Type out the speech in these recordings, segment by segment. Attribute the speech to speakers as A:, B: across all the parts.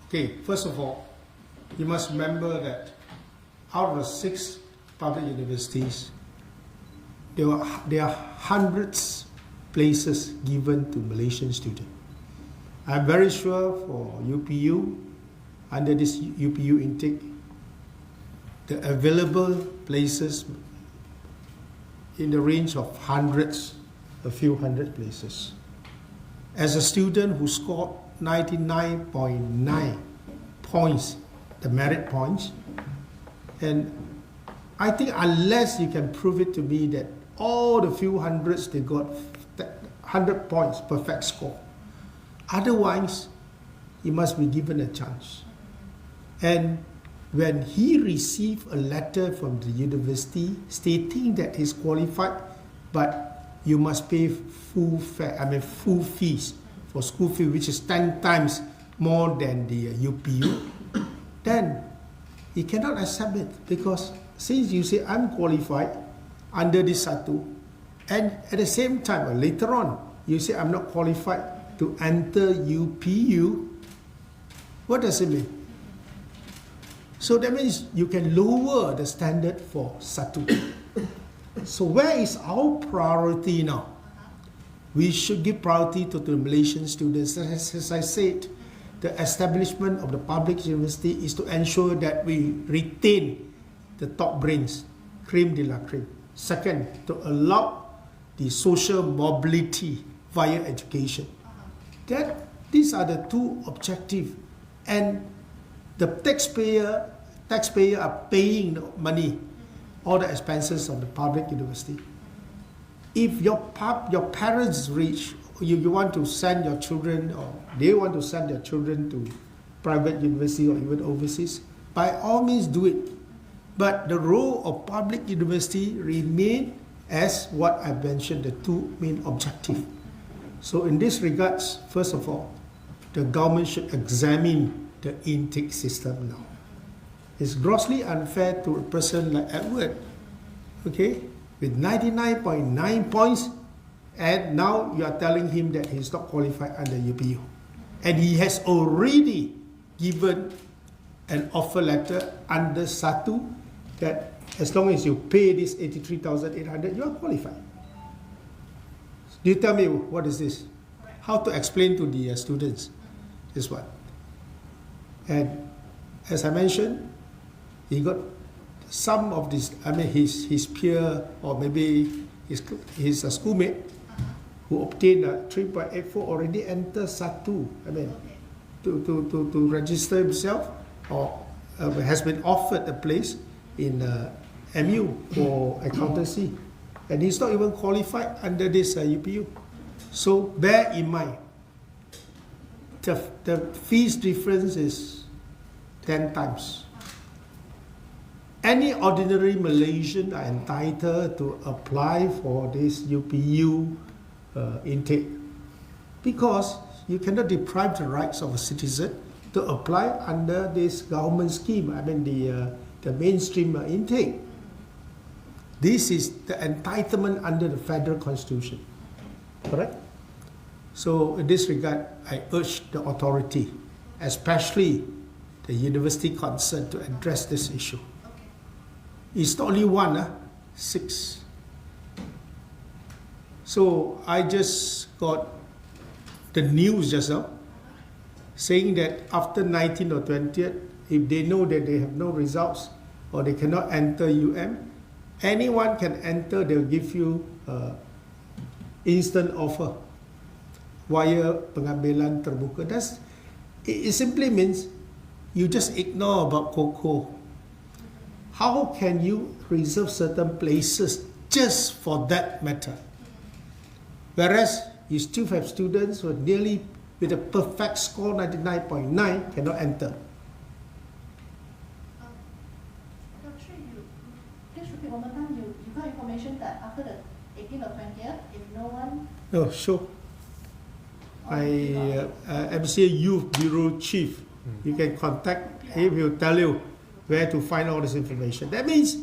A: Okay, first of all, you must remember that out of the 6 public universities, there are hundreds places given to Malaysian students. I'm very sure for UPU, under this UPU intake, the available places in the range of hundreds, a few hundred places. As a student who scored 99.9 points, the merit points, and I think unless you can prove it to me that all the few hundreds they got 100 points, perfect score, otherwise he must be given a chance. And when he received a letter from the university stating that he's qualified, but you must pay full fees for school fee, which is 10 times more than the UPU, then he cannot accept it, because since you say I'm qualified under this SATU, and at the same time, or later on, you say I'm not qualified to enter UPU, what does it mean? So that means you can lower the standard for SATU. So where is our priority now? We should give priority to the Malaysian students. As I said, the establishment of the public university is to ensure that we retain the top brains, cream de la creme. Second, to allow the social mobility via education. These are the 2 objectives. And the taxpayer are paying the money, all the expenses of the public university. If your parents rich, you want to send your children, or they want to send their children to private university or even overseas, by all means do it. But the role of public university remain as what I mentioned, the 2 main objectives. So in this regards, first of all, the government should examine the intake system now. It's grossly unfair to a person like Edward, okay, with 99.9 points, and now you are telling him that he's not qualified under UPU. And he has already given an offer letter under SATU that as long as you pay this 83,800, you are qualified. Do you tell me what is this? How to explain to the students this one? And as I mentioned, he got some of this, his peer, or maybe his schoolmate who obtained a 3.84 already entered SATU, to register himself, or has been offered a place in MU for accountancy, and he's not even qualified under this UPU. So bear in mind, the fees difference is 10 times. Any ordinary Malaysian are entitled to apply for this UPU intake, because you cannot deprive the rights of a citizen to apply under this government scheme, the mainstream intake. This is the entitlement under the federal constitution, correct? So in this regard, I urge the authority, especially the university concerned, to address this issue. It's not only 1, 6. So I just got the news just now saying that after 19th or 20th, if they know that they have no results or they cannot enter anyone can enter. They'll give you instant offer via pengambilan terbuka. It simply means you just ignore about COCO. How can you reserve certain places just for that matter? Whereas you still have students who are nearly with a perfect score, 99.9, cannot enter.
B: Please repeat one more time. You got information that after the 18th or 20th, if no one...
A: No, sure. MCA Youth Bureau Chief, you can contact him, he'll tell you where to find all this information. That means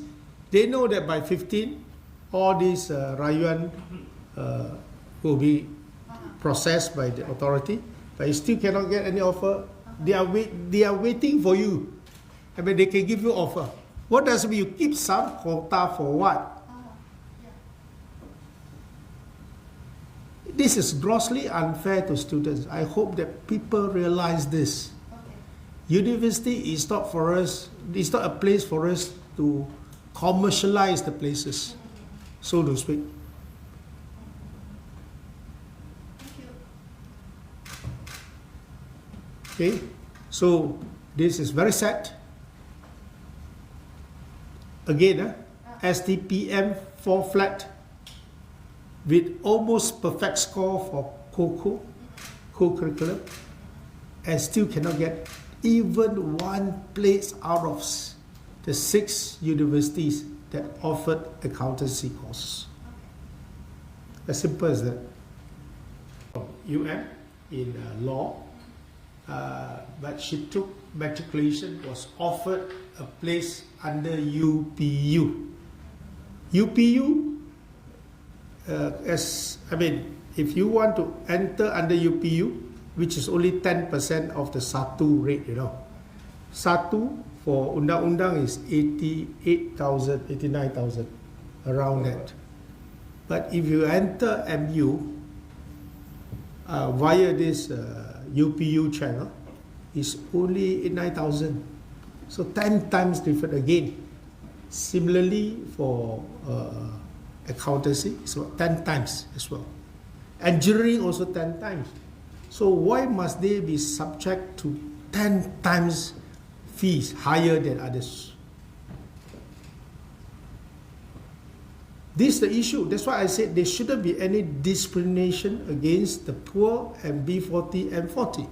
A: they know that by 15, all these rayuan will be processed by the authority, but you still cannot get any offer. They are waiting for you. I mean, they can give you offer. What does it mean? You keep some quota for what?
B: Yeah.
A: This is grossly unfair to students. I hope that people realize this.
B: Okay.
A: University is not for us. It's not a place for us to commercialize the places, so to speak.
B: Thank you.
A: Okay, so this is very sad. Again, STPM 4 flat with almost perfect score for co-curriculum, and still cannot get even one place out of the 6 universities that offered accountancy courses. As simple as that. UM in law, but she took matriculation, was offered a place under UPU. UPU, if you want to enter under UPU, which is only 10% of the SATU rate, SATU for undang-undang is 88,000, 89,000, around that. But if you enter MU via this UPU channel, it's only 9,000. So 10 times different again. Similarly for accountancy, it's about 10 times as well. Engineering also 10 times. So why must they be subject to 10 times fees higher than others? This is the issue. That's why I said there shouldn't be any discrimination against the poor and B40 and 40.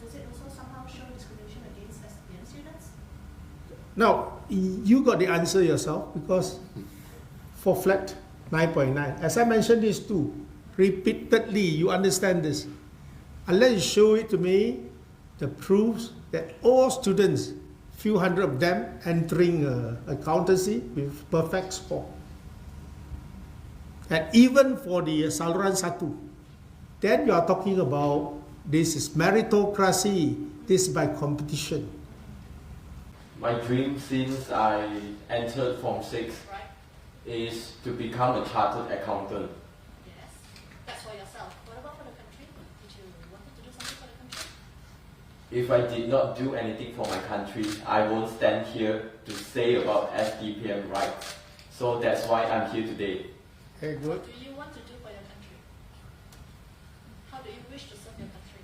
B: Does it also somehow show discrimination against SPM students?
A: Now, you got the answer yourself, because for flat 9.9, as I mentioned this too, repeatedly, you understand this. Unless you show it to me, the proofs that all students, few hundred of them, entering accountancy with perfect score. And even for the saluran 1, then you are talking about this is meritocracy, this is by competition.
C: My dream since I entered Form 6 is to become a chartered accountant.
B: Yes. That's for yourself. What about for the country? Did you want to do something for the country?
C: If I did not do anything for my country, I won't stand here to say about SDPM rights. So that's why I'm here today.
A: Okay, good.
B: What do you want to do for your country? How do you wish to serve your country?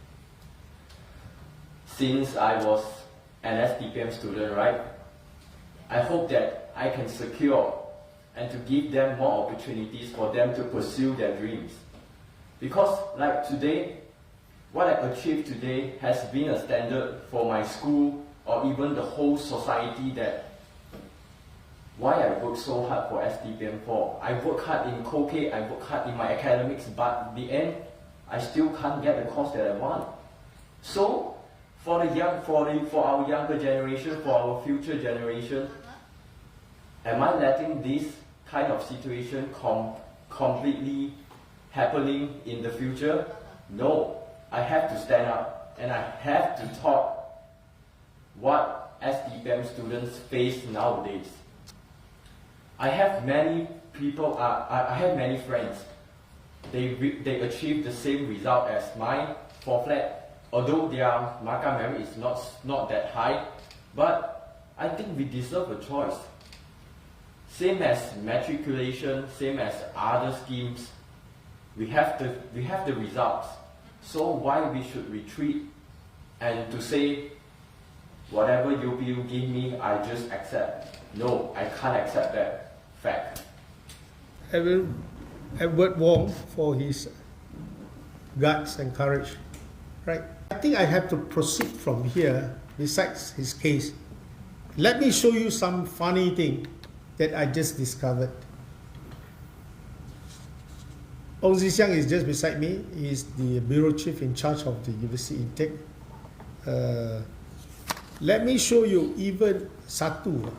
C: Since I was an SDPM student, I hope that I can secure and to give them more opportunities for them to pursue their dreams. Because like today, what I achieved today has been a standard for my school or even the whole society, that why I work so hard for SDPM for. I work hard in COCA, I work hard in my academics, but in the end, I still can't get the course that I want. So, for our younger generation, for our future generation, am I letting this kind of situation completely happening in the future? No. I have to stand up and I have to talk what SDPM students face nowadays. I have many people, I have many friends. They achieve the same result as mine for flat, although their market merit is not that high, but I think we deserve a choice. Same as matriculation, same as other schemes, we have the results. So why we should retreat and to say, whatever UPU give me, I just accept? No, I can't accept that fact.
A: Edward Wong for his guts and courage. Right. I think I have to proceed from here, besides his case. Let me show you some funny thing that I just discovered. Ong Zisiang is just beside me. He is the bureau chief in charge of the university intake. Let me show you even SATU.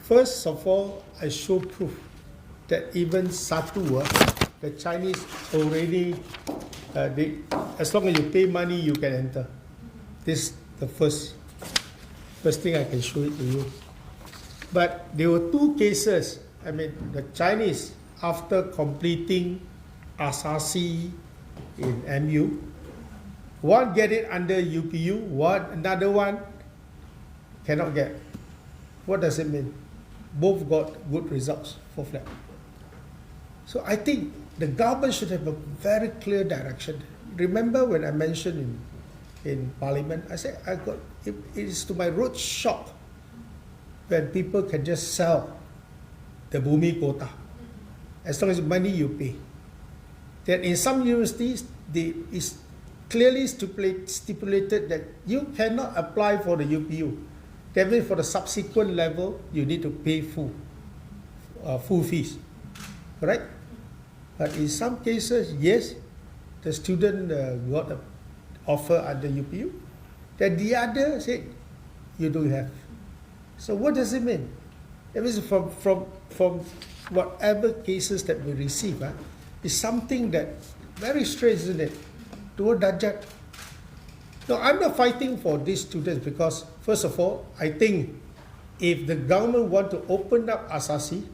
A: First of all, I show proof that even SATU, the Chinese already, as long as you pay money, you can enter. This is the first thing I can show it to you. But there were two cases. I mean, the Chinese, after completing Asasi in MU, one get it under UPU, another one cannot get. What does it mean? Both got good results for flat. So I think the government should have a very clear direction. Remember when I mentioned in Parliament, I said it is to my road shock when people can just sell the Bumi quota as long as money you pay. Then in some universities, it's clearly stipulated that you cannot apply for the UPU. That means for the subsequent level, you need to pay full fees, right? But in some cases, yes, the student got an offer under UPU. Then the other said, you don't have. So what does it mean? That means from whatever cases that we receive, is something that very strange, isn't it? Dua darjat. No, I'm not fighting for these students because, first of all, I think if the government want to open up Asasi,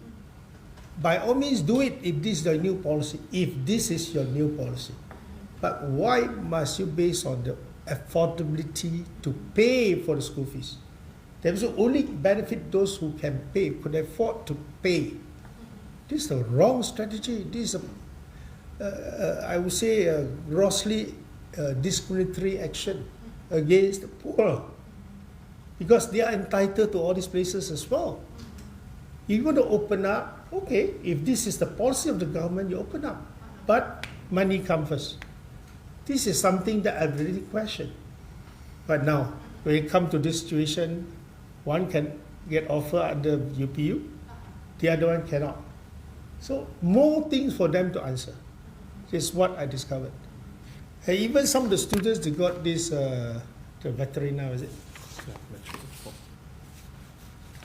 A: by all means do it if this is the new policy, if this is your new policy. But why must you base on the affordability to pay for the school fees? That will only benefit those who can pay, could afford to pay. This is the wrong strategy. This is I would say a grossly discriminatory action against the poor, because they are entitled to all these places as well. You're going to open up, okay, if this is the policy of the government, you open up, but money comes first. This is something that I've really questioned. But now, when it comes to this situation, one can get offer under UPU, the other one cannot. So more things for them to answer. This is what I discovered. And even some of the students, they got this, the veteran now, is it?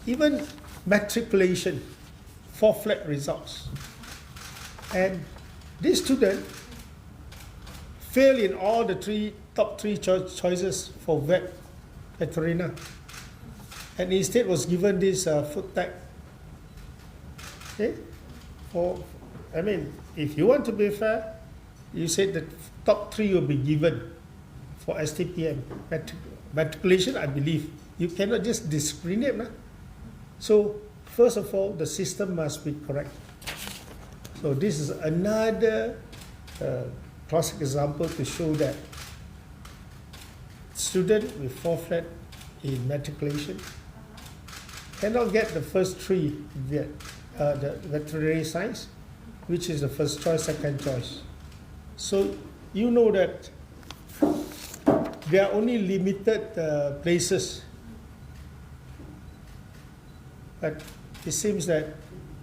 A: Even matriculation for flat results. And this student failed in all the top three choices for veterina. And instead was given this food tag. Okay? If you want to be fair, you said the top three will be given for STPM. Matriculation, I believe. You cannot just discriminate. Nah? So, first of all, the system must be correct. So, this is another classic example to show that student with 4 flat in matriculation cannot get the first three, the veterinary science, which is the first choice, second choice. So you know that there are only limited places, but it seems that it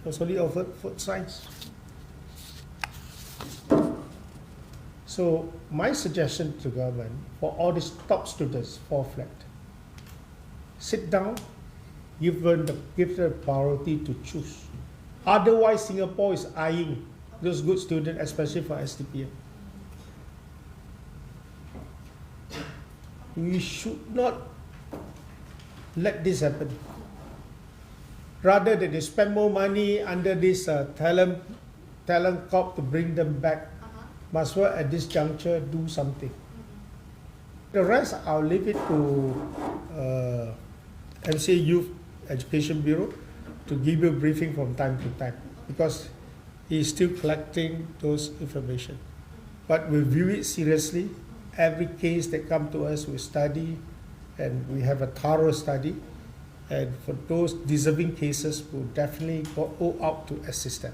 A: was only offered food science. So my suggestion to government for all these top students, 4 flat, sit down, give them the priority to choose. Otherwise, Singapore is eyeing those good students, especially for STPM. We should not let this happen. Rather than they spend more money under this talent corp to bring them back, must well at this juncture do something. The rest, I'll leave it to MCA Youth Education Bureau to give you a briefing from time to time, because he is still collecting those information. But we view it seriously. Every case that comes to us, we study, and we have a thorough study. And for those deserving cases, we'll definitely go out to assist them.